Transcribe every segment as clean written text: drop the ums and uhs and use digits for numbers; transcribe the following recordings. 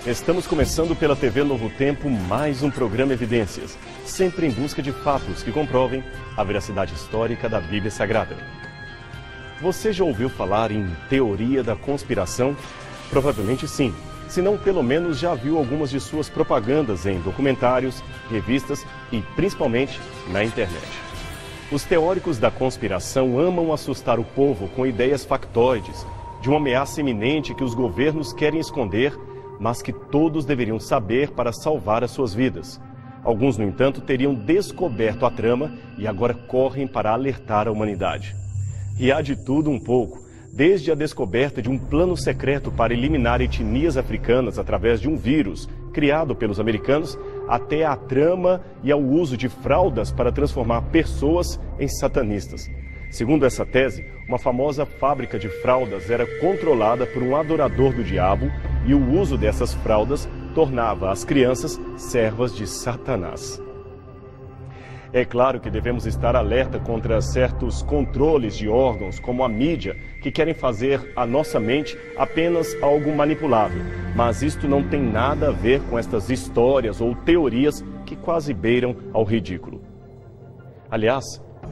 Estamos começando pela TV Novo Tempo mais um programa Evidências, sempre em busca de fatos que comprovem a veracidade histórica da Bíblia Sagrada. Você já ouviu falar em teoria da conspiração? Provavelmente sim, se não pelo menos já viu algumas de suas propagandas em documentários, revistas e principalmente na internet. Os teóricos da conspiração amam assustar o povo com ideias factoides de uma ameaça iminente que os governos querem esconder, mas que todos deveriam saber para salvar as suas vidas. Alguns, no entanto, teriam descoberto a trama e agora correm para alertar a humanidade. E há de tudo um pouco, desde a descoberta de um plano secreto para eliminar etnias africanas através de um vírus criado pelos americanos, até a trama e ao uso de fraldas para transformar pessoas em satanistas. Segundo essa tese, uma famosa fábrica de fraldas era controlada por um adorador do diabo e o uso dessas fraldas tornava as crianças servas de Satanás. É claro que devemos estar alerta contra certos controles de órgãos, como a mídia, que querem fazer a nossa mente apenas algo manipulável. Mas isto não tem nada a ver com estas histórias ou teorias que quase beiram ao ridículo. Aliás,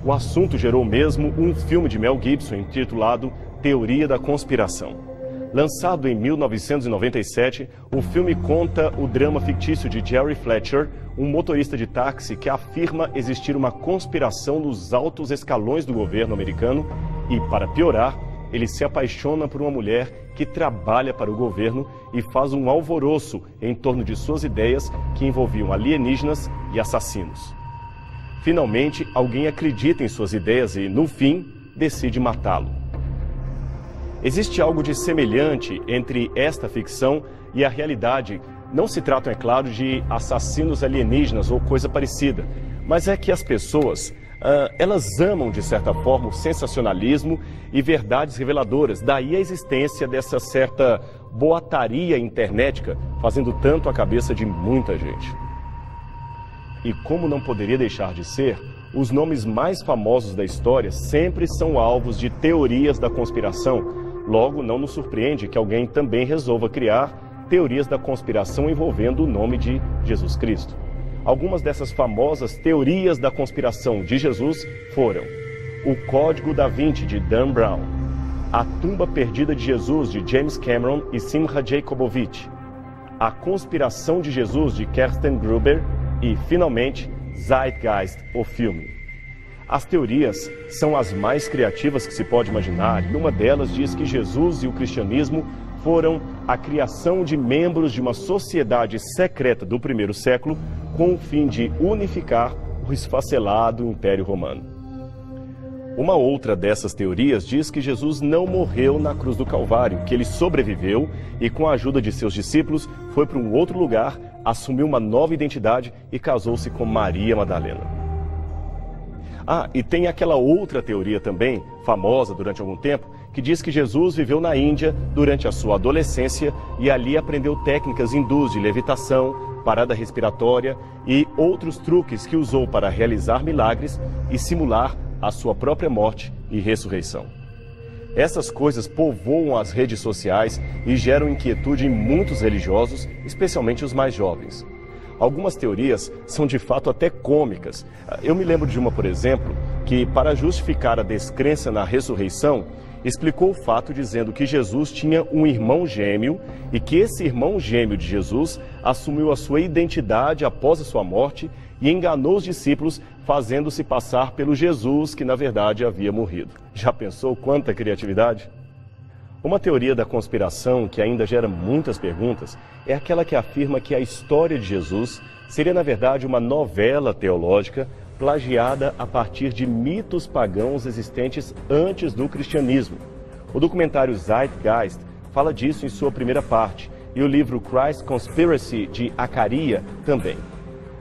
o assunto gerou mesmo um filme de Mel Gibson intitulado Teoria da Conspiração. Lançado em 1997, o filme conta o drama fictício de Jerry Fletcher, um motorista de táxi que afirma existir uma conspiração nos altos escalões do governo americano e, para piorar, ele se apaixona por uma mulher que trabalha para o governo e faz um alvoroço em torno de suas ideias que envolviam alienígenas e assassinos. Finalmente, alguém acredita em suas ideias e, no fim, decide matá-lo. Existe algo de semelhante entre esta ficção e a realidade. Não se tratam, é claro, de assassinos alienígenas ou coisa parecida, mas é que as pessoas, elas amam, de certa forma, o sensacionalismo e verdades reveladoras. Daí a existência dessa certa boataria internética, fazendo tanto a cabeça de muita gente. E como não poderia deixar de ser, os nomes mais famosos da história sempre são alvos de teorias da conspiração. Logo, não nos surpreende que alguém também resolva criar teorias da conspiração envolvendo o nome de Jesus Cristo. Algumas dessas famosas teorias da conspiração de Jesus foram o Código da Vinci, de Dan Brown, a Tumba Perdida de Jesus, de James Cameron e Simcha Jacobowitz, a Conspiração de Jesus, de Kersten Gruber e, finalmente, Zeitgeist, o filme. As teorias são as mais criativas que se pode imaginar, e uma delas diz que Jesus e o cristianismo foram a criação de membros de uma sociedade secreta do primeiro século com o fim de unificar o esfacelado Império Romano. Uma outra dessas teorias diz que Jesus não morreu na cruz do Calvário, que ele sobreviveu e, com a ajuda de seus discípulos, foi para um outro lugar, assumiu uma nova identidade e casou-se com Maria Madalena. E tem aquela outra teoria também, famosa durante algum tempo, que diz que Jesus viveu na Índia durante a sua adolescência e ali aprendeu técnicas hindus de levitação, parada respiratória e outros truques que usou para realizar milagres e simular a sua própria morte e ressurreição. Essas coisas povoam as redes sociais e geram inquietude em muitos religiosos, especialmente os mais jovens. Algumas teorias são de fato até cômicas. Eu me lembro de uma, por exemplo, que para justificar a descrença na ressurreição, explicou o fato dizendo que Jesus tinha um irmão gêmeo e que esse irmão gêmeo de Jesus assumiu a sua identidade após a sua morte e enganou os discípulos, fazendo-se passar pelo Jesus que na verdade havia morrido. Já pensou quanta criatividade? Uma teoria da conspiração que ainda gera muitas perguntas é aquela que afirma que a história de Jesus seria, na verdade, uma novela teológica plagiada a partir de mitos pagãos existentes antes do cristianismo. O documentário Zeitgeist fala disso em sua primeira parte e o livro Christ Conspiracy, de Acaria, também.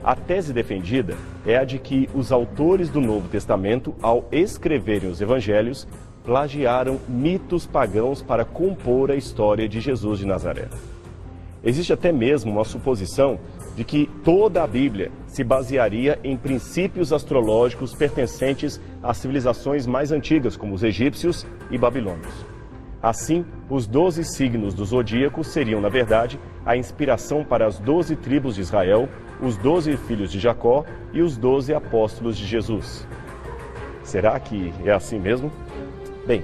A tese defendida é a de que os autores do Novo Testamento, ao escreverem os evangelhos, plagiaram mitos pagãos para compor a história de Jesus de Nazaré. Existe até mesmo uma suposição de que toda a Bíblia se basearia em princípios astrológicos pertencentes às civilizações mais antigas, como os egípcios e babilônios. Assim, os 12 signos do zodíaco seriam, na verdade, a inspiração para as 12 tribos de Israel, os 12 filhos de Jacó e os 12 apóstolos de Jesus. Será que é assim mesmo? Bem,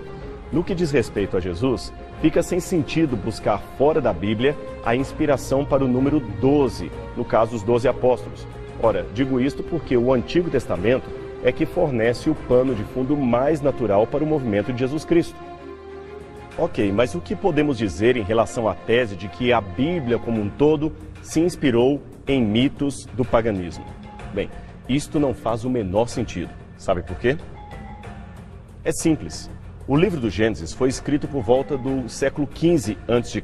no que diz respeito a Jesus, fica sem sentido buscar fora da Bíblia a inspiração para o número 12, no caso os 12 apóstolos. Ora, digo isto porque o Antigo Testamento é que fornece o pano de fundo mais natural para o movimento de Jesus Cristo. Ok, mas o que podemos dizer em relação à tese de que a Bíblia como um todo se inspirou em mitos do paganismo? Bem, isto não faz o menor sentido. Sabe por quê? É simples. O livro do Gênesis foi escrito por volta do século XV a.C.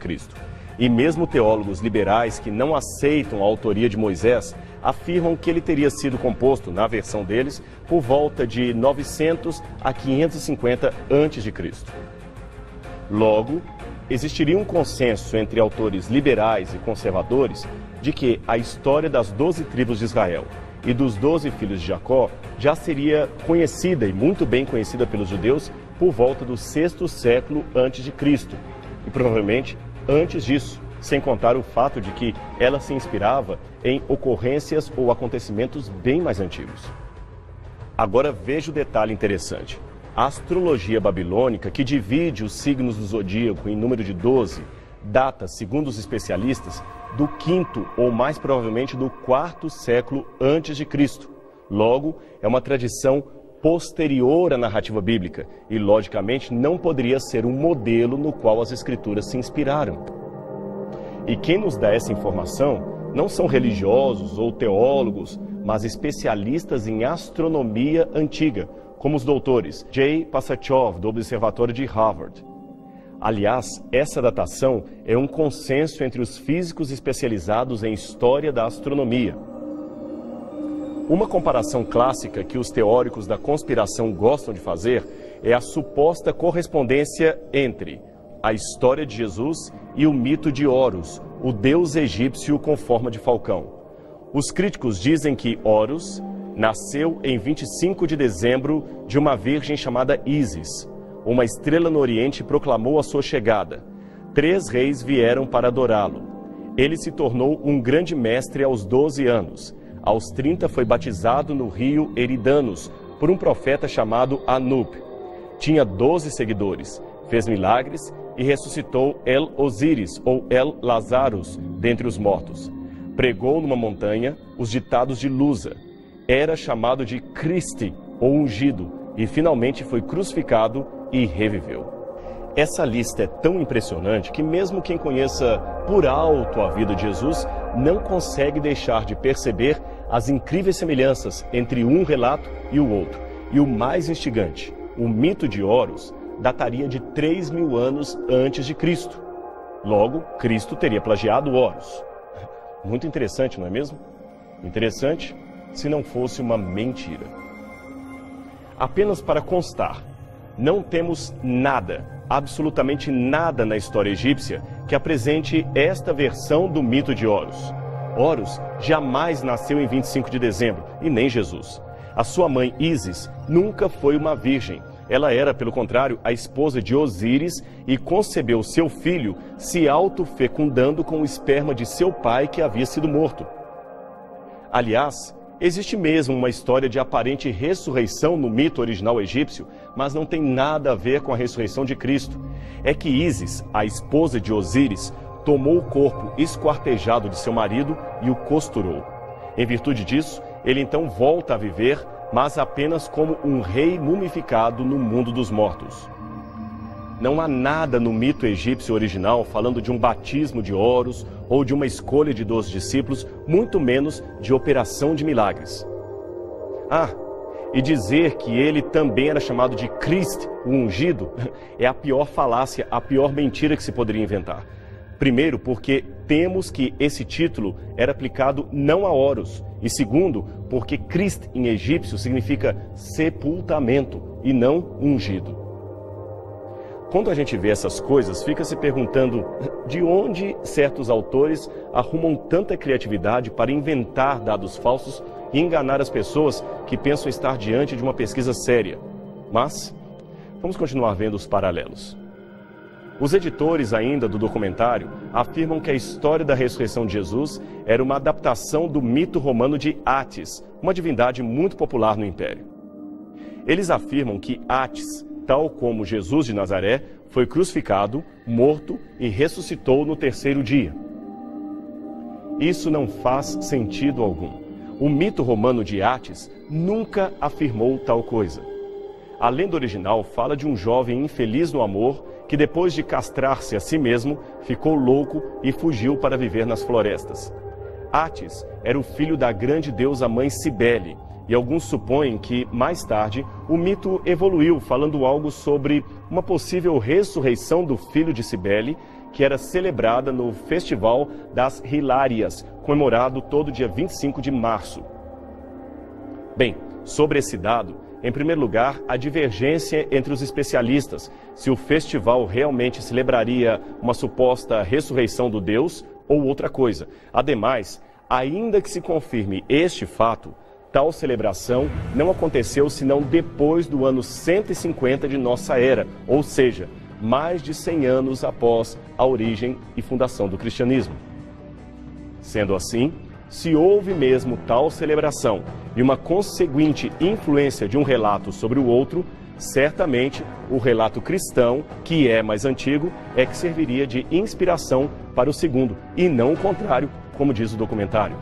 E mesmo teólogos liberais que não aceitam a autoria de Moisés afirmam que ele teria sido composto, na versão deles, por volta de 900 a 550 a.C. Logo, existiria um consenso entre autores liberais e conservadores de que a história das 12 tribos de Israel e dos 12 filhos de Jacó já seria conhecida e muito bem conhecida pelos judeus por volta do 6º século antes de Cristo, e provavelmente antes disso, sem contar o fato de que ela se inspirava em ocorrências ou acontecimentos bem mais antigos. Agora veja o detalhe interessante. A astrologia babilônica, que divide os signos do zodíaco em número de 12, data, segundo os especialistas, do 5º ou mais provavelmente do 4º século antes de Cristo. Logo, é uma tradição posterior à narrativa bíblica e, logicamente, não poderia ser um modelo no qual as escrituras se inspiraram. E quem nos dá essa informação não são religiosos ou teólogos, mas especialistas em astronomia antiga, como os doutores J. Passachov, do Observatório de Harvard. Aliás, essa datação é um consenso entre os físicos especializados em história da astronomia. Uma comparação clássica que os teóricos da conspiração gostam de fazer é a suposta correspondência entre a história de Jesus e o mito de Horus, o deus egípcio com forma de falcão. Os críticos dizem que Horus nasceu em 25 de dezembro de uma virgem chamada Ísis. Uma estrela no Oriente proclamou a sua chegada. 3 reis vieram para adorá-lo. Ele se tornou um grande mestre aos 12 anos. Aos 30 foi batizado no rio Eridanos por um profeta chamado Anub. Tinha 12 seguidores, fez milagres e ressuscitou El-Osíris ou El-Lazarus dentre os mortos. Pregou numa montanha os ditados de Lusa. Era chamado de Cristo, ou ungido, e finalmente foi crucificado e reviveu. Essa lista é tão impressionante que mesmo quem conheça por alto a vida de Jesus não consegue deixar de perceber as incríveis semelhanças entre um relato e o outro. E o mais instigante, o mito de Horus dataria de 3.000 anos antes de Cristo. Logo, Cristo teria plagiado Horus. Muito interessante, não é mesmo? Interessante se não fosse uma mentira. Apenas para constar, não temos nada, absolutamente nada na história egípcia que apresente esta versão do mito de Horus. Horus jamais nasceu em 25 de dezembro, e nem Jesus. A sua mãe Ísis nunca foi uma virgem. Ela era, pelo contrário, a esposa de Osíris e concebeu seu filho se autofecundando com o esperma de seu pai que havia sido morto. Aliás, existe mesmo uma história de aparente ressurreição no mito original egípcio, mas não tem nada a ver com a ressurreição de Cristo. É que Ísis, a esposa de Osíris, tomou o corpo esquartejado de seu marido e o costurou. Em virtude disso, ele então volta a viver, mas apenas como um rei mumificado no mundo dos mortos. Não há nada no mito egípcio original falando de um batismo de Horus ou de uma escolha de 12 discípulos, muito menos de operação de milagres. E dizer que ele também era chamado de Cristo, o ungido, é a pior falácia, a pior mentira que se poderia inventar. Primeiro, porque temos que esse título era aplicado não a Horus. E segundo, porque Cristo em egípcio significa sepultamento e não ungido. Quando a gente vê essas coisas, fica se perguntando de onde certos autores arrumam tanta criatividade para inventar dados falsos e enganar as pessoas que pensam estar diante de uma pesquisa séria. Mas, vamos continuar vendo os paralelos. Os editores ainda do documentário afirmam que a história da ressurreição de Jesus era uma adaptação do mito romano de Átis, uma divindade muito popular no Império. Eles afirmam que Átis, tal como Jesus de Nazaré, foi crucificado, morto e ressuscitou no terceiro dia. Isso não faz sentido algum. O mito romano de Átis nunca afirmou tal coisa. A lenda original fala de um jovem infeliz no amor que, depois de castrar-se a si mesmo, ficou louco e fugiu para viver nas florestas. Átis era o filho da grande deusa mãe Cibele, e alguns supõem que, mais tarde, o mito evoluiu falando algo sobre uma possível ressurreição do filho de Cibele, que era celebrada no Festival das Hilárias, comemorado todo dia 25 de março. Bem, sobre esse dado, em primeiro lugar, a divergência entre os especialistas, se o festival realmente celebraria uma suposta ressurreição do Deus ou outra coisa. Ademais, ainda que se confirme este fato, tal celebração não aconteceu senão depois do ano 150 de nossa era, ou seja, mais de 100 anos após a origem e fundação do cristianismo. Sendo assim, se houve mesmo tal celebração e uma conseguinte influência de um relato sobre o outro, certamente o relato cristão, que é mais antigo, é que serviria de inspiração para o segundo, e não o contrário, como diz o documentário.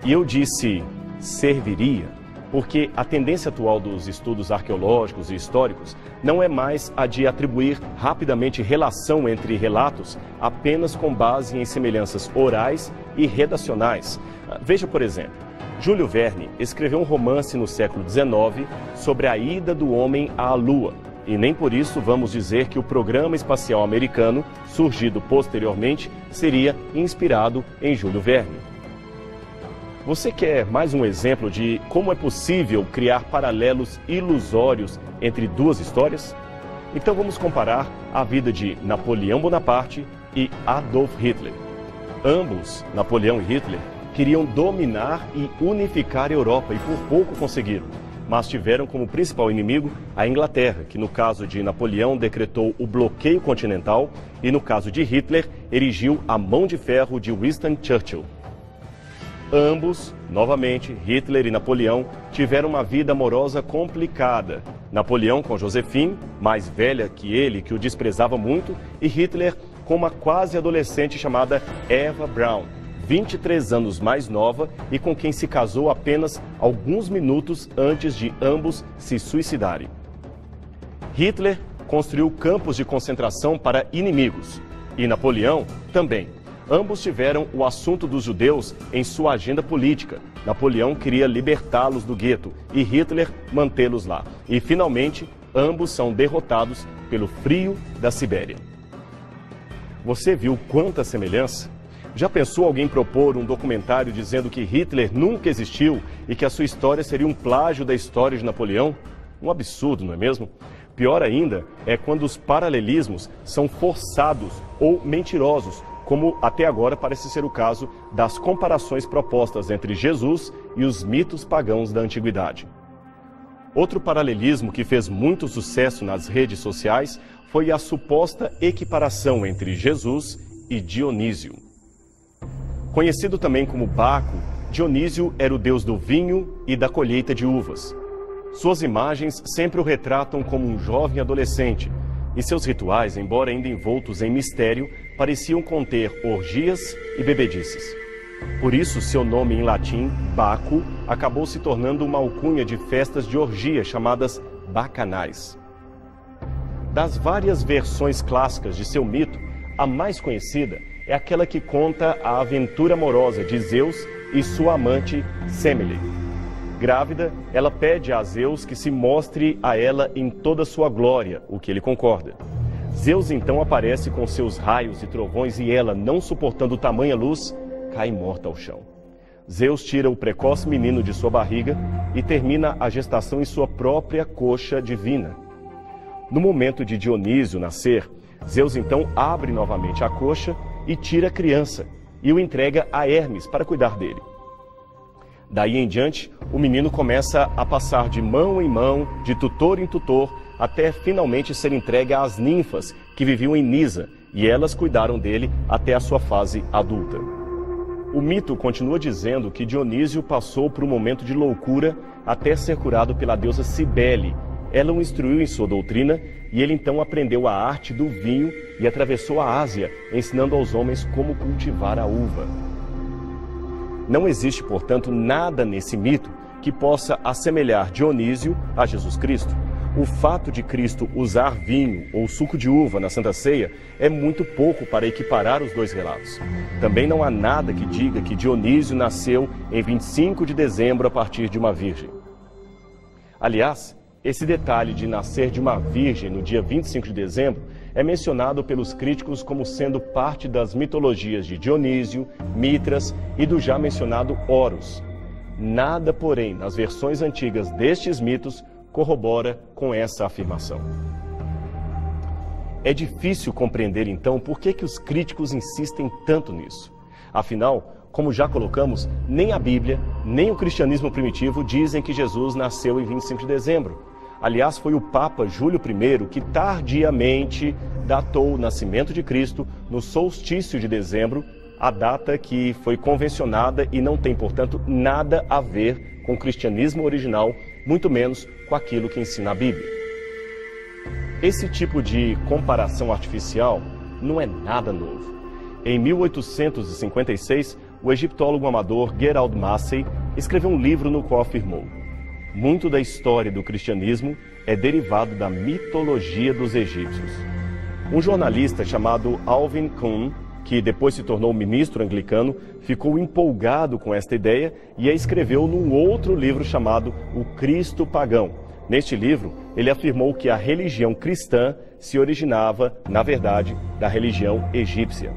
E eu disse serviria, porque a tendência atual dos estudos arqueológicos e históricos não é mais a de atribuir rapidamente relação entre relatos apenas com base em semelhanças orais e redacionais. Veja, por exemplo, Júlio Verne escreveu um romance no século XIX sobre a ida do homem à Lua, e nem por isso vamos dizer que o programa espacial americano, surgido posteriormente, seria inspirado em Júlio Verne. Você quer mais um exemplo de como é possível criar paralelos ilusórios entre duas histórias? Então vamos comparar a vida de Napoleão Bonaparte e Adolf Hitler. Ambos, Napoleão e Hitler, queriam dominar e unificar a Europa e por pouco conseguiram, mas tiveram como principal inimigo a Inglaterra, que no caso de Napoleão decretou o bloqueio continental e no caso de Hitler erigiu a mão de ferro de Winston Churchill. Ambos, novamente, Hitler e Napoleão, tiveram uma vida amorosa complicada. Napoleão com Josephine, mais velha que ele, que o desprezava muito, e Hitler com uma quase adolescente chamada Eva Braun, 23 anos mais nova e com quem se casou apenas alguns minutos antes de ambos se suicidarem. Hitler construiu campos de concentração para inimigos, e Napoleão também. Ambos tiveram o assunto dos judeus em sua agenda política. Napoleão queria libertá-los do gueto e Hitler mantê-los lá. E, finalmente, ambos são derrotados pelo frio da Sibéria. Você viu quanta semelhança? Já pensou alguém propor um documentário dizendo que Hitler nunca existiu e que a sua história seria um plágio da história de Napoleão? Um absurdo, não é mesmo? Pior ainda é quando os paralelismos são forçados ou mentirosos, como até agora parece ser o caso das comparações propostas entre Jesus e os mitos pagãos da antiguidade. Outro paralelismo que fez muito sucesso nas redes sociais foi a suposta equiparação entre Jesus e Dionísio. Conhecido também como Baco, Dionísio era o deus do vinho e da colheita de uvas. Suas imagens sempre o retratam como um jovem adolescente, e seus rituais, embora ainda envoltos em mistério, pareciam conter orgias e bebedices. Por isso, seu nome em latim, Baco, acabou se tornando uma alcunha de festas de orgia chamadas bacanais. Das várias versões clássicas de seu mito, a mais conhecida é aquela que conta a aventura amorosa de Zeus e sua amante Semele. Grávida, ela pede a Zeus que se mostre a ela em toda sua glória, o que ele concorda. Zeus então aparece com seus raios e trovões e ela, não suportando tamanha luz, cai morta ao chão. Zeus tira o precoce menino de sua barriga e termina a gestação em sua própria coxa divina. No momento de Dionísio nascer, Zeus então abre novamente a coxa e tira a criança e o entrega a Hermes para cuidar dele. Daí em diante, o menino começa a passar de mão em mão, de tutor em tutor, até finalmente ser entregue às ninfas que viviam em Nisa, e elas cuidaram dele até a sua fase adulta. O mito continua dizendo que Dionísio passou por um momento de loucura até ser curado pela deusa Cibele. Ela o instruiu em sua doutrina e ele então aprendeu a arte do vinho e atravessou a Ásia, ensinando aos homens como cultivar a uva. Não existe, portanto, nada nesse mito que possa assemelhar Dionísio a Jesus Cristo. O fato de Cristo usar vinho ou suco de uva na Santa Ceia é muito pouco para equiparar os dois relatos. Também não há nada que diga que Dionísio nasceu em 25 de dezembro a partir de uma virgem. Aliás, esse detalhe de nascer de uma virgem no dia 25 de dezembro é mencionado pelos críticos como sendo parte das mitologias de Dionísio, Mitras e do já mencionado Horus. Nada, porém, nas versões antigas destes mitos corrobora com essa afirmação. É difícil compreender, então, por que os críticos insistem tanto nisso. Afinal, como já colocamos, nem a Bíblia, nem o cristianismo primitivo dizem que Jesus nasceu em 25 de dezembro. Aliás, foi o Papa Júlio I que tardiamente datou o nascimento de Cristo no solstício de dezembro, a data que foi convencionada e não tem, portanto, nada a ver com o cristianismo original, muito menos com aquilo que ensina a Bíblia. Esse tipo de comparação artificial não é nada novo. Em 1856, o egiptólogo amador Gerald Massey escreveu um livro no qual afirmou: muito da história do cristianismo é derivado da mitologia dos egípcios. Um jornalista chamado Alvin Kuhn, que depois se tornou ministro anglicano, ficou empolgado com esta ideia e a escreveu num outro livro chamado O Cristo Pagão. Neste livro, ele afirmou que a religião cristã se originava, na verdade, da religião egípcia.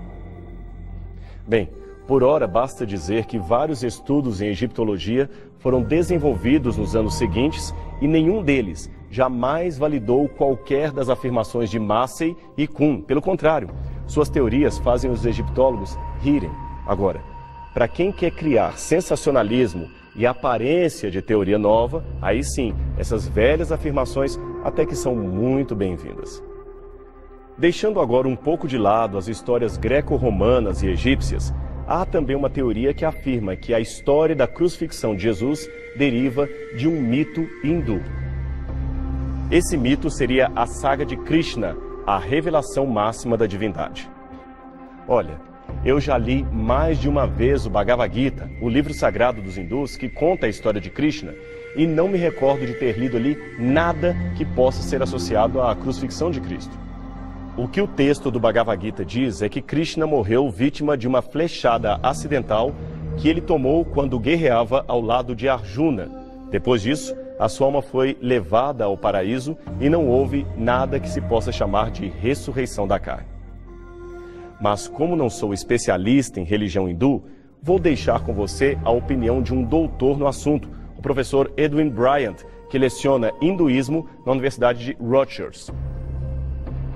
Bem, por ora basta dizer que vários estudos em egiptologia foram desenvolvidos nos anos seguintes e nenhum deles jamais validou qualquer das afirmações de Massey e Kuhn. Pelo contrário, suas teorias fazem os egiptólogos rirem. Agora, para quem quer criar sensacionalismo e aparência de teoria nova, aí sim, essas velhas afirmações até que são muito bem-vindas. Deixando agora um pouco de lado as histórias greco-romanas e egípcias, há também uma teoria que afirma que a história da crucifixão de Jesus deriva de um mito hindu. Esse mito seria a saga de Krishna, a revelação máxima da divindade. Olha, eu já li mais de uma vez o Bhagavad Gita, o livro sagrado dos hindus que conta a história de Krishna, e não me recordo de ter lido ali nada que possa ser associado à crucifixão de Cristo. O que o texto do Bhagavad Gita diz é que Krishna morreu vítima de uma flechada acidental que ele tomou quando guerreava ao lado de Arjuna. Depois disso, a sua alma foi levada ao paraíso e não houve nada que se possa chamar de ressurreição da carne. Mas como não sou especialista em religião hindu, vou deixar com você a opinião de um doutor no assunto, o professor Edwin Bryant, que leciona hinduísmo na Universidade de Rutgers.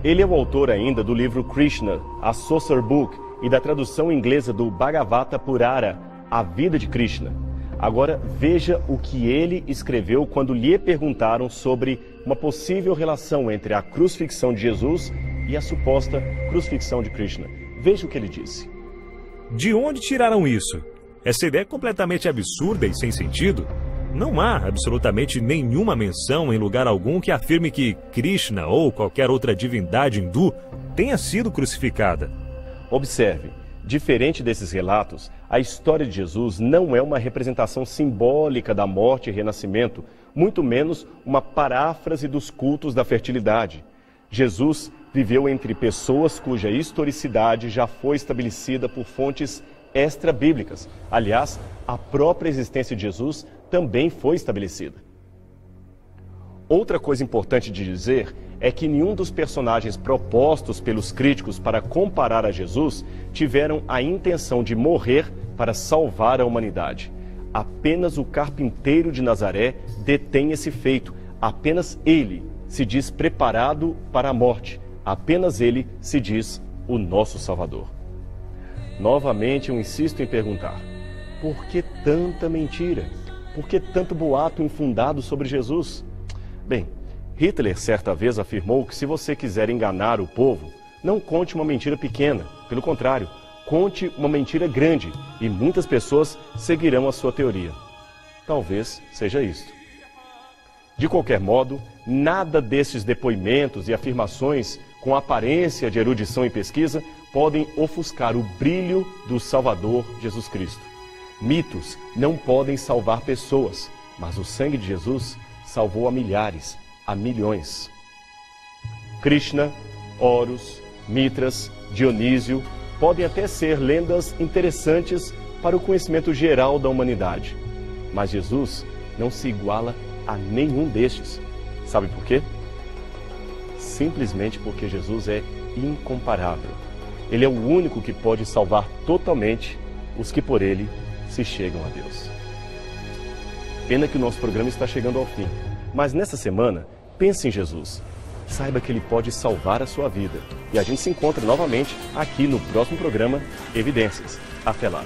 Ele é o autor ainda do livro Krishna, a Saucer Book, e da tradução inglesa do Bhagavata Purana, A Vida de Krishna. Agora veja o que ele escreveu quando lhe perguntaram sobre uma possível relação entre a crucifixão de Jesus e a suposta crucifixão de Krishna. Veja o que ele disse. De onde tiraram isso? Essa ideia é completamente absurda e sem sentido. Não há absolutamente nenhuma menção em lugar algum que afirme que Krishna ou qualquer outra divindade hindu tenha sido crucificada. Observe, diferente desses relatos, a história de Jesus não é uma representação simbólica da morte e renascimento, muito menos uma paráfrase dos cultos da fertilidade. Jesus viveu entre pessoas cuja historicidade já foi estabelecida por fontes extra-bíblicas. Aliás, a própria existência de Jesus também foi estabelecida. Outra coisa importante de dizer é que nenhum dos personagens propostos pelos críticos para comparar a Jesus tiveram a intenção de morrer para salvar a humanidade. Apenas o carpinteiro de Nazaré detém esse feito. Apenas ele se diz preparado para a morte. Apenas ele se diz o nosso Salvador. Novamente eu insisto em perguntar: por que tanta mentira? Por que tanto boato infundado sobre Jesus? Bem, Hitler certa vez afirmou que se você quiser enganar o povo, não conte uma mentira pequena. Pelo contrário, conte uma mentira grande e muitas pessoas seguirão a sua teoria. Talvez seja isto. De qualquer modo, nada desses depoimentos e afirmações com aparência de erudição e pesquisa podem ofuscar o brilho do Salvador Jesus Cristo. Mitos não podem salvar pessoas, mas o sangue de Jesus salvou a milhares, a milhões. Krishna, Horus, Mitras, Dionísio podem até ser lendas interessantes para o conhecimento geral da humanidade. Mas Jesus não se iguala a nenhum destes. Sabe por quê? Simplesmente porque Jesus é incomparável. Ele é o único que pode salvar totalmente os que por ele se chegam a Deus. Pena que o nosso programa está chegando ao fim. Mas nessa semana, pense em Jesus. Saiba que ele pode salvar a sua vida. E a gente se encontra novamente aqui no próximo programa Evidências. Até lá!